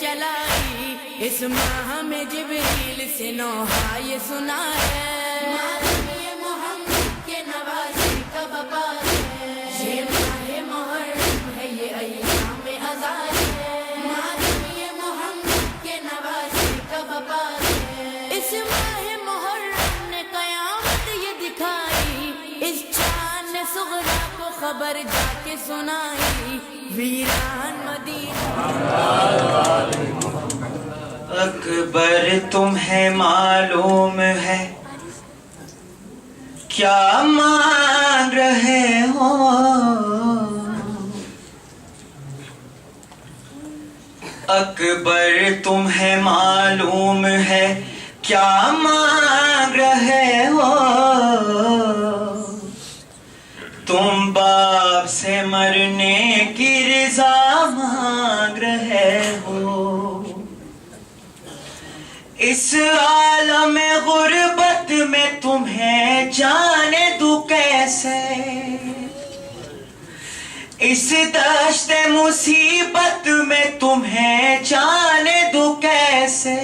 चलाई, इस माह में जिब्रील से नौहा ये सुना है। माह-ए मोहम्मद के नवाज़ी का वफा है, ये माह-ए मुहर्रम है, ये अय्याम अज़ार है। माह-ए मोहम्मद के नवाज़ी का वफा है, इस माह मुहर्रम ने क़यामत ये दिखाई, इस चाँद ने सुग़रा को खबर जाके सुनाई, वीरान मदीना। अकबर तुम्हें मालूम है क्या मांग रहे हो? अकबर तुम्हें मालूम है क्या मांग रहे हो? तुम बाप से मरने की रज़ा मांग रहे हो। इस आलम गुर्बत में तुम्हें जाने दूं कैसे, इस दश्त मुसीबत में तुम्हें जाने दूं कैसे,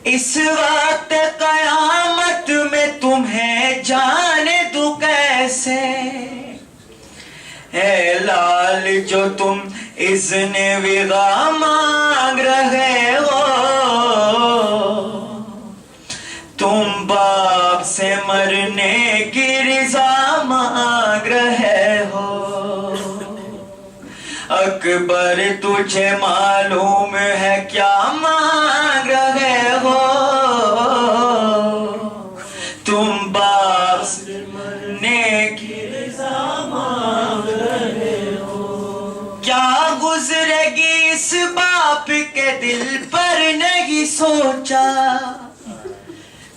इस वक्त कयामत में तुम्हें जाने दूं कैसे। ऐ लाल जो तुम इज़्न विगा मांग रहे हो, तुम बाप से मरने की रज़ा मांग रहे हो। अकबर तुझे मालूम है क्या मांग रहे हो? तुम बाप से मरने की रज़ा मांग रहे हो। क्या गुजरेगी इस बाप के दिल पर नहीं सोचा,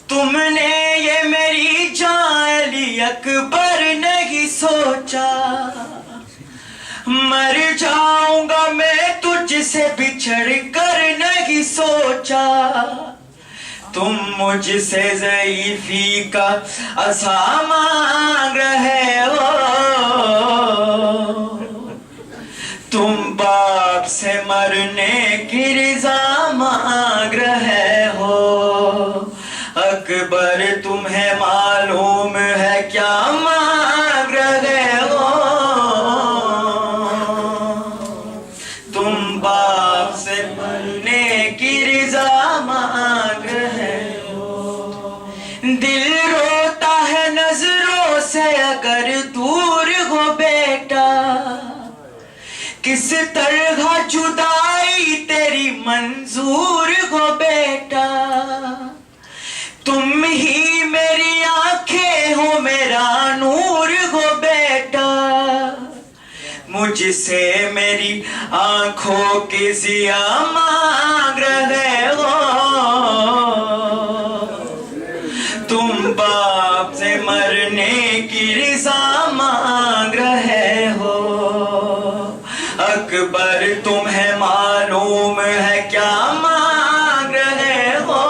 तुमने ये मेरी जान ली अकबर नहीं सोचा। मर जाऊंगा मैं तुझसे बिछड़ कर नहीं सोचा, तुम मुझसे ज़ईफ़ी का असा मांग रहे हो। तुम बाप से मरने की रज़ा मांग रहे हो। अकबर तुम्हें मालूम है क्या मांग रहे हो? तुम बाप से मरने की रज़ा मांग रहे हो। दिल रोता है नजरों से अगर दूर हो बेटा, किस तरह जुदाई तेरी मंजूर हो बेटा। तुम ही मेरी आंखें हो मेरा नूर हो बेटा, मुझसे मेरी आंखों की ज़िया मांग रहे हो। तुम बाप से मरने की रज़ा मांग रहे हो। अकबर तुम्हें मालूम है क्या मांग रहे हो?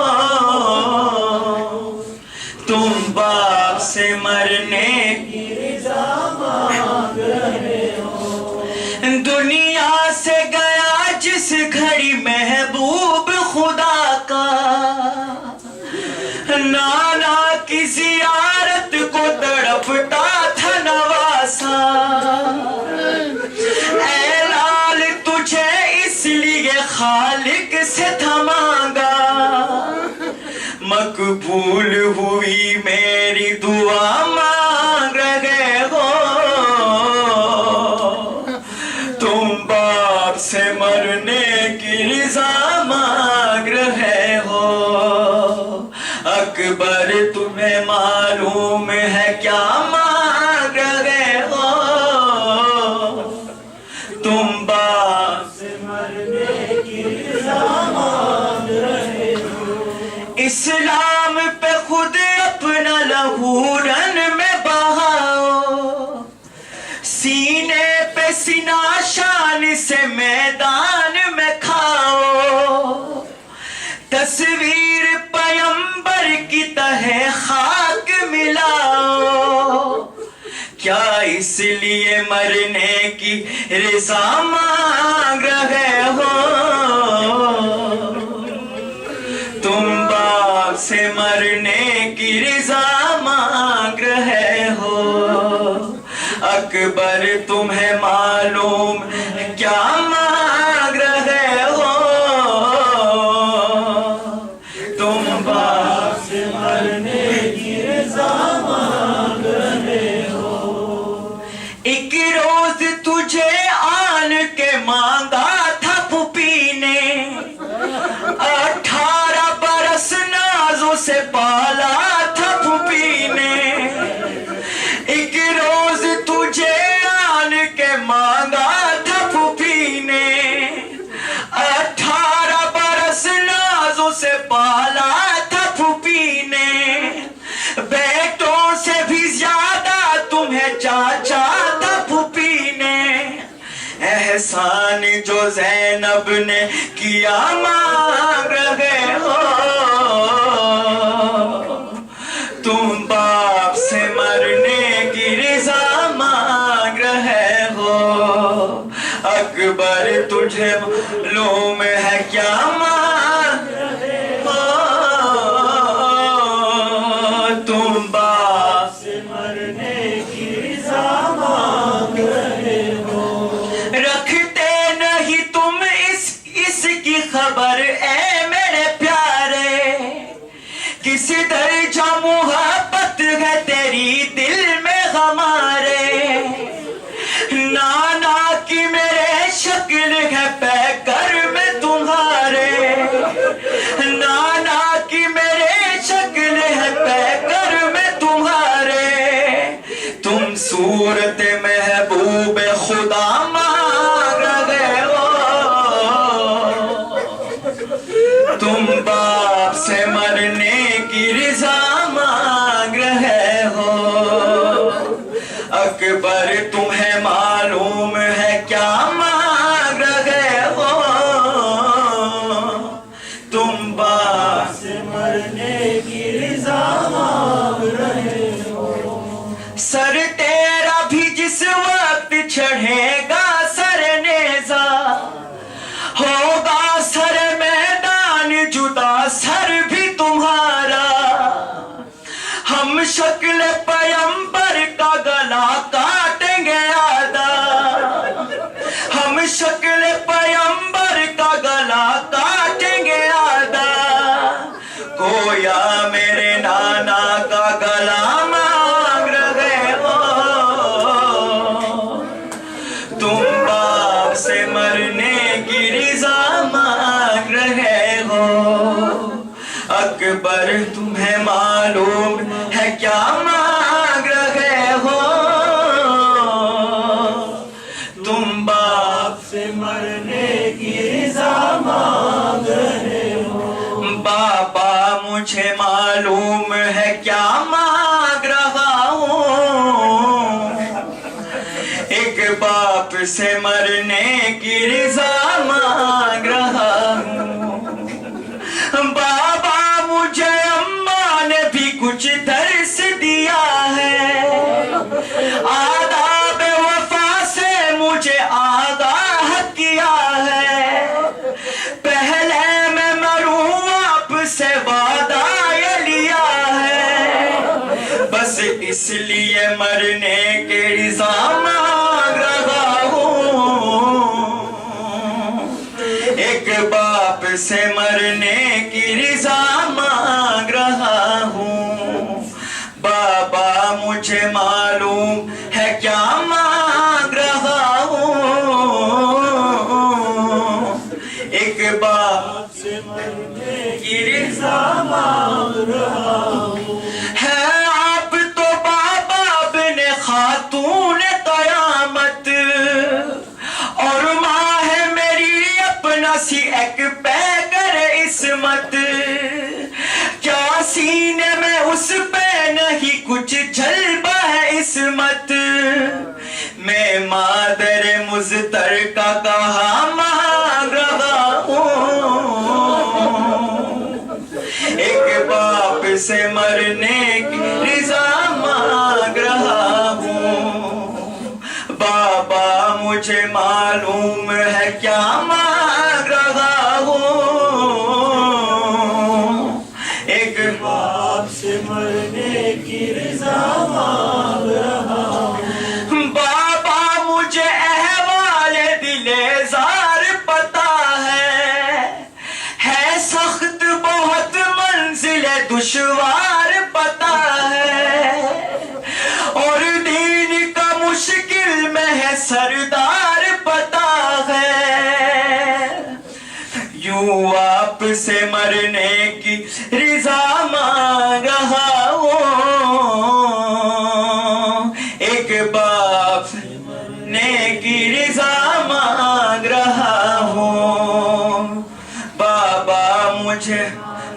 तुम बाप से मरने की रज़ा मांग रहे हो। दुनिया से गया जिस घड़ी महबूब खुदा का, नाना की ज़ियारत को तड़पता था नवासा। ऐ लाल तुझे इसलिए खालिक से थमांगा, मकबूल हुई मेरी दुआ मांग रहे हो। तुम बाप से मरने की रज़ा मांग रहे हो। अकबर तुम्हें मालूम है क्या मांग रहे हो? तुम बाप से मरने की रज़ा मांग रहे हो। इस्लाम पे खुद अपना लहू रन में बहाओ, सीने पे सीना शान से मैदान में खाओ। तस्वीर पैगंबर की तहे खाक मिलाओ, इसलिए मरने की रिज़ा मांग रहे हो। तुम बाप से मरने की रिज़ा मांग रहे हो। अकबर तुम्हें मालूम क्या मांग रहे हो। तुम बाप से मरने की रिज़ा मांग रहे हो। एक रोज तुझे आन के मांगा था फूफी ने, 18 बरस नाजों से पाला था फूफी ने। एक रोज तुझे आन के मांगा था फूफी ने, 18 बरस नाजों से पाला था फूफी ने। बेटों से भी ज्यादा तुम्हें चाचा था फूफी ने। एहसान जो ज़ैनब ने किया मांग रहे हो। तुम बाप से मरने की रिज़ा मांग रहे हो। अकबर तुझे मालूम है क्या मांग रहे हो। तुम बाप से मरने की रिज़ा मांग रहे हो। रखते नहीं तुम इसकी खबर ए मेरे प्यारे, किस दर्जा मोहब्बत है तेरी दिल में हमारे। नाना की मेरे शक्ल है पैकर में तुम्हारे। नाना की मेरे शक्ल है पैकर में तुम्हारे। तुम सूरत महबूब खुदा मांग रहे हो। तुम बाप से मरने की रिज़ा मांग रहे हो। अकबर तुम्हें मालूम है क्या मांग रहे हो। तुम बाप से मरने की रिज़ा मांग रहे हो। सर तेरा भी जिस वक्त चढ़ेगा सर नेज़ा, होगा सर मैदान जुदा सर भी तुम्हारा। हम शक्ल पैगंबर का गला काटेंगे आदा। हम शक्ल पैगंबर का गला काटेंगे आदा। गोया मेरे नाना का गला मांग रहे हो। तुम बाप से मरने की रिज़ा मांग रहे हो। अकबर तुम्हें मालूम है क्या मांग रहे हो। तुम बाप से मरने की रिज़ा मांग रहे हो। बाबा मुझे मालूम है क्या मांग रहा हूँ। एक बाप से मरने की रिज़ा मांग रहा हूँ। बाबा मुझे अम्मा ने भी कुछ दर्स दिया है। आदाब वफा से मुझे आगाह किया है। पहले मैं मरूं आपसे वादा ये लिया है। बस इसलिए मरने के रिज़ा मांग रहा हूँ। एक बाप से मरने की रिज़ा मांग रहा हूँ। बाबा मुझे मालूम है क्या मांग रहा हूँ। एक बाप से मरने की रिज़ा मांग रहा हूँ। है आप तो बाबा बिन खातून क़यामत, और माँ है मेरी अपना सी एक पैकर इस्मत। क्या सीने में उस पे नहीं कुछ जलवा है इस्मत। मैं मादर मुज़तर का कहा मांग रहा हूँ। एक बाप से मरने की रिज़ा मांग रहा हूँ। मुझे मालूम है क्या मांग रहा हूँ। एक बाप से मरने की रिजा मांग रहा हूँ। बाबा मुझे अहवाले दिलेजार पता है सख्त बहुत मंजिले दुश्वार पता है, और दीन का मुश्किल में है सरदार पता है। यूं आपसे मरने की रिजा मांग रहा हूँ। एक बाप से मरने की रिजा मांग रहा हूँ। बाबा मुझे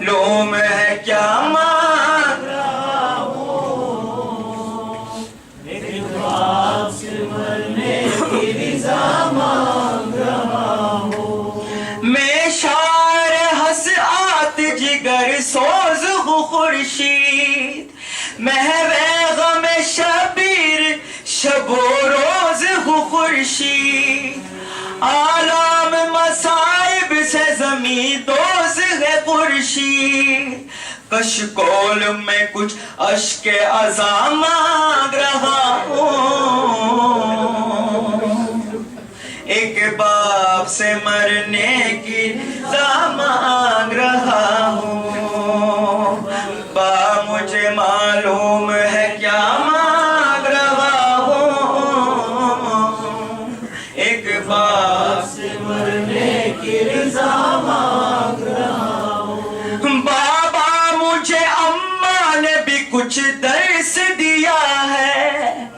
लोम है क्या मांग रहा हूँ। एक बाप से मरने की रिजा मांग रहा हूँ। मैं शार हंस आत जिगर सोज हूँ खुर्शीद, महवे गम शबीर शबो रोज हूँ खुर्शीद। आलाम मसाइब से जमी दोज है खुर्शीद। कशकोल में कुछ अश्के अज़ा मांग रहा हूँ। एक बाप से मरने की रिजा मांग रहा हूँ। बा मुझे मालूम है क्या मांग रहा हूँ। एक बाप से मरने की रिजा मांग रहा हूँ। बाबा मुझे अम्मा ने भी कुछ दर्स दिया है,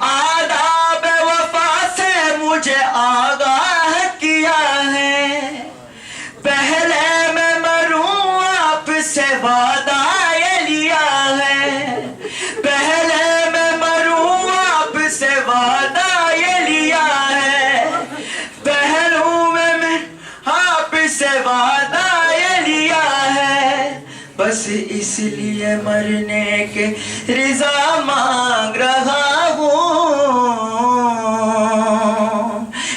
आदाब वफा से मुझे आगाह किया है। पहले मैं मरूं आपसे वादा ये लिया है, पहले मैं मरूं आपसे वादा ये लिया है। पहलू में मैं आपसे वादा ये लिया है, बस इसलिए मरने के रिजा मांग रहा हूँ।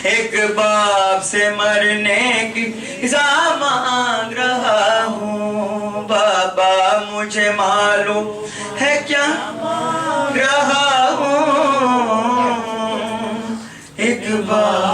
एक बाप से मरने की रिजा मांग रहा हूँ। बाबा मुझे मालूम है क्या मांग रहा हूँ। एक बाप